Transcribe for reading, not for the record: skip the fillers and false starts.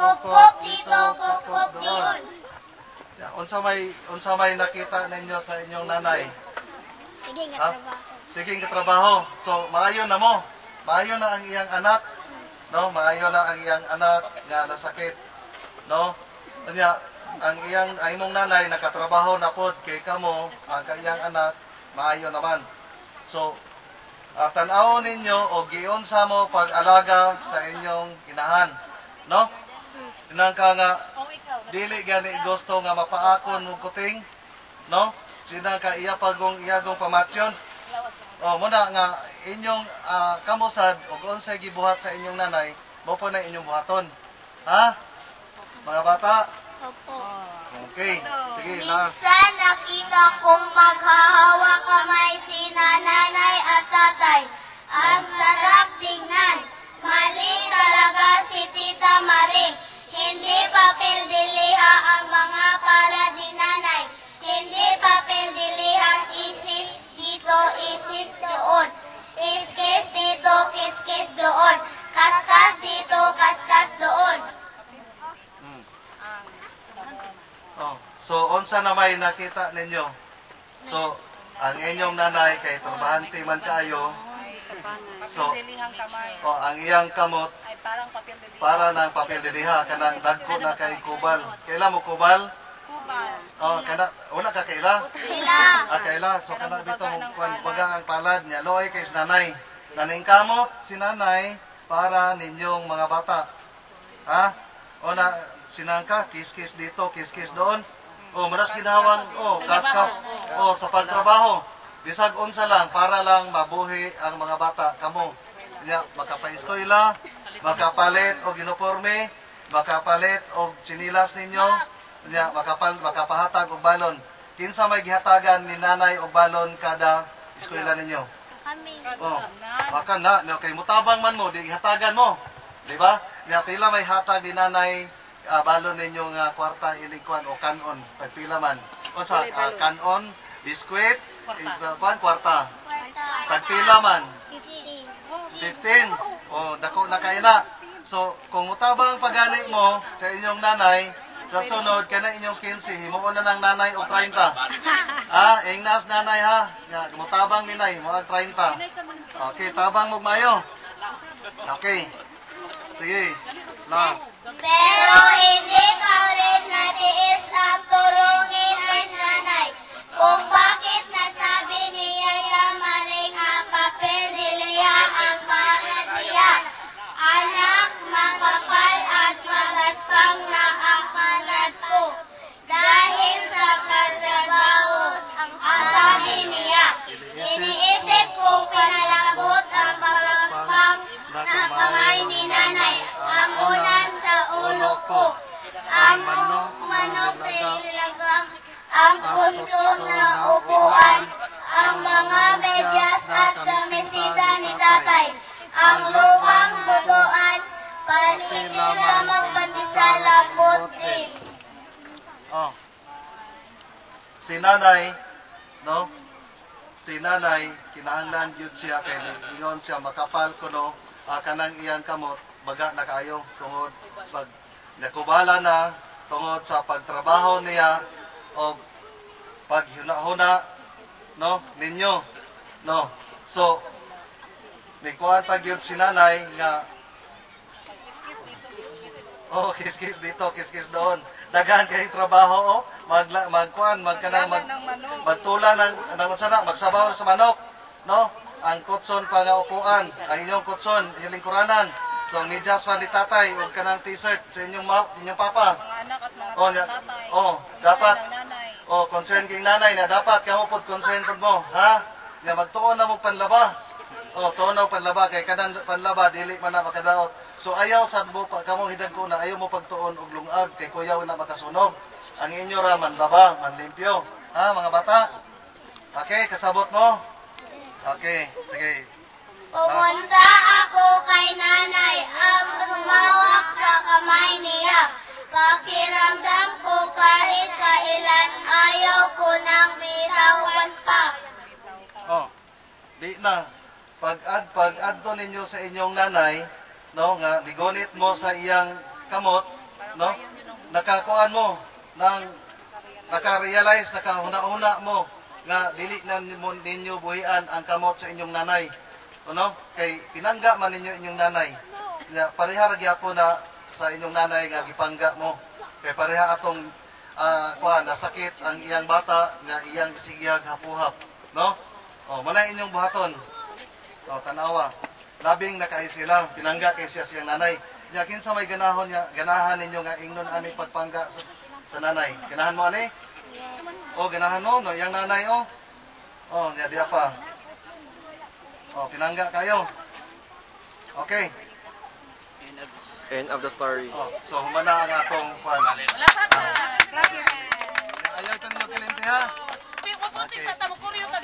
Kup-kup dito, kup-kup doon. Unsa may nakita ninyo sa inyong nanay? Sige nga trabaho. Sige nga trabaho. So, maayo na mo. Maayo na ang iyang anak. No, maayo na ang iyang anak nga nasakit. No? Kanya, ang imong nanay nakatrabaho na pod kay kamo, ang iyang anak maayo naman. So, tan-awon ninyo o giunsa mo pag-alaga sa inyong inahan. No? Inang ka nga dili gani gusto nga mapaakon mo kuting, no? Sina ka iyagong pamatyon. O muna nga inyong kamusad ug unsay gibuhat sa inyong nanay, mo po na inyong buhaton. Ha? Mga bata? Opo. Okay. Sige, na. Minsan nakita kong maghahawa kamay si nanay at tatay. Ang sarap tingnan. Mali talaga si Tita Maring. Hindi papel diliha ang mga palad ni nanay. Hindi papel diliha isis dito, isis doon. Kiskis dito, kiskis doon. Kaskas dito, kaskas doon. So, unsa na may nakita ninyo? So, ang inyong nanay kay trabahante man kayo. So, ang iyang kamot para ng papel diliha kanang dagko na kay kubal. Kaila mo kubal? Kana wala ka kaila? Kaila. So kana dito kung baga ang palad niya loy kay nanay. Naning kamot si nanay para ninyong mga bata. Ha? O na sinangka kiskis dito, kiskis doon. O manas ginawang kaskas sa pagtrabaho. Bisag unsa lang para lang mabuhi ang mga bata kamo. Nya makapa-eskwela, makapalit og uniforme, makapalit og sinilas ninyo, nya makapahatag og balon. Kinsa may gihatagan ni nanay og balon kada eskwela ninyo? Kami. Baka na kay mutabang man mo di gihatagan mo. Di ba? Nya pila may hatag ni nanay balon ninyo nga kwarta iligkuan o kanon pagpila man. Unsa kanon, biskwit, kwarta. Pagpila man. 15. Dako na kayo na. So, kung mutabang pagani mo sa inyong nanay, sa sunod, kana inyong 15, himuon na ng nanay o 30. Ingnas nanay ha. Mutabang minay, mga 30. Okay, tabang mo mayo. Okay. Sige. Na. Pero hindi ka rin natiis ang turungin ng nanay. Kung bakit nasabi niya yung maling ang papel niliha ang palad niya. Anak, makapal at magaspang na ang palad ko. Dahil sa katrabaho ang sabi niya. Iniisip kong pinalabot ang magaspang na kamay ni nanay. Ang unan sa ulo ko. Ang manok na ilagang. Ang punto na upuan. Ang mga medyas at kamisita ni tatay. Ang luwang butuan. Paningin lamang pandisala puti. Si nanay, no? Si nanay, kinahanglan yun siya, kaya ingon siya, makapal ko, no? Kanang iyang kamot, baga na kayo, tungod, pag nakubala na, tungod sa pagtrabaho niya, o paghuna-huna, no? Ninyo, no? So, may kuhaan pag yun si nanay, nga, kiskis dito, kiskis doon. Daghan kay trabaho magtula magsabaw sa manok, no? Ang kutson pa nga upuan, ang inyong kutson, inyong lingkuranan. So medyas pa ni tatay ug kanang t-shirt sa inyong papa. Mga anak at mga tatay. Dapat. Nanay. Concern king nanay na dapat kamo pod concern pod mo, ha? Nga magtuon na mo panlaba. Tuon na panlaba kay kanang panlaba dili man na makadaot. So ayaw sad mo pa kamo hidag ko na ayaw mo pagtuon og lungag kay kuyaw na makasunog. Ang inyo ra man laba, man limpyo. Ha mga bata? Okay, kasabot mo? Okay, sige. Pumunta ako kay nanay at sumawak sa kamay niya. Pakiramdam ko kahit kailan ayaw ko nang bitawan pa. Di na. Pag-adto ninyo sa inyong nanay, no, nga digonit mo sa iyang kamot, no? Nakakuan mo nang naka-realize, nakahuna-una mo nga dili na ninyo buhian ang kamot sa inyong nanay. Ano? Kay pinangga man ninyo inyong nanay. Nga pareha ra gyapon na sa inyong nanay nga gipangga mo. Kay pareha atong nasakit ang iyang bata nga iyang sigyag hapuhap, no? Oh, manay inyong buhaton. Oh, tanawa. Labing nakaay sila, pinangga kay siya siyang nanay. Nya kinsa may ganahan ninyo nga ingnon ani pagpangga sa nanay. Ganahan mo ani? Oh, ganahan mo no, iyang nanay oh. Oh, nya diya pa. Oh, pinangga kayo. Okay. End of the story. Oh, so humana ang atong pan. Wala pa pa. Ayaw ka ninyo kilente ha. Mabuti sa tamo kuryo sa